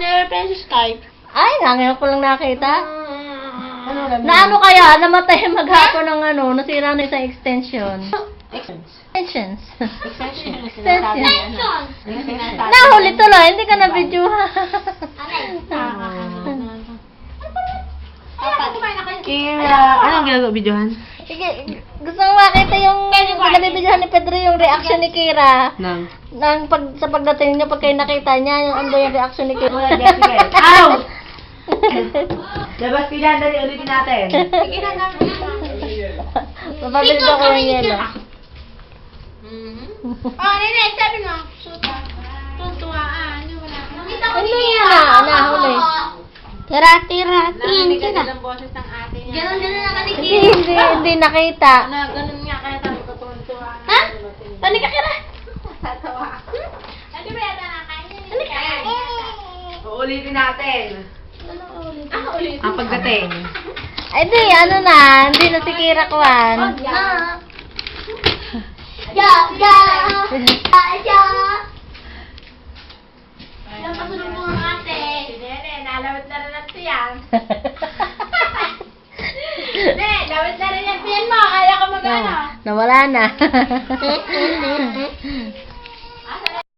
nire-reply sa Skype. Ay, ngayon ko lang nakita. Ano lang? Na ano kaya, namatay maghapon ng ano, nasira na isang extension. Extensions. Extension. Nahuli tuloy, hindi ka na-videohan. Kira, anong ginagawa videohan? Sige, gusto mo makita yung pinabibidyohan ni Pedro yung reaction ni Kira. Nang. Sa pagdating niya, pag kayo nakita niya, yung ano yung reaction ni Kira. Ow! Labas pila, dali ulitin natin. Sige na namin. Mababilis ako yung yelo. Oh, nene, sabi mo. Suta. Tuntuaan. Ano yan na? Nahuli. Ganon na kani Hindi nakita. Ganon nga kaya tayo katuntua. Ha? Tani ka Kira? Tatawa. Ano ba yata nakakain? Uulitin natin. Ulitin. Ang pagdating. Ay di, ano na, hindi na si Kira Kwan. Ilang pasulubong ang ate. Si Nene, nalawit na rin ang tiyan. Nene, lawit na rin yung tiyan mo. Kaya ka mag-ano. Nawala na.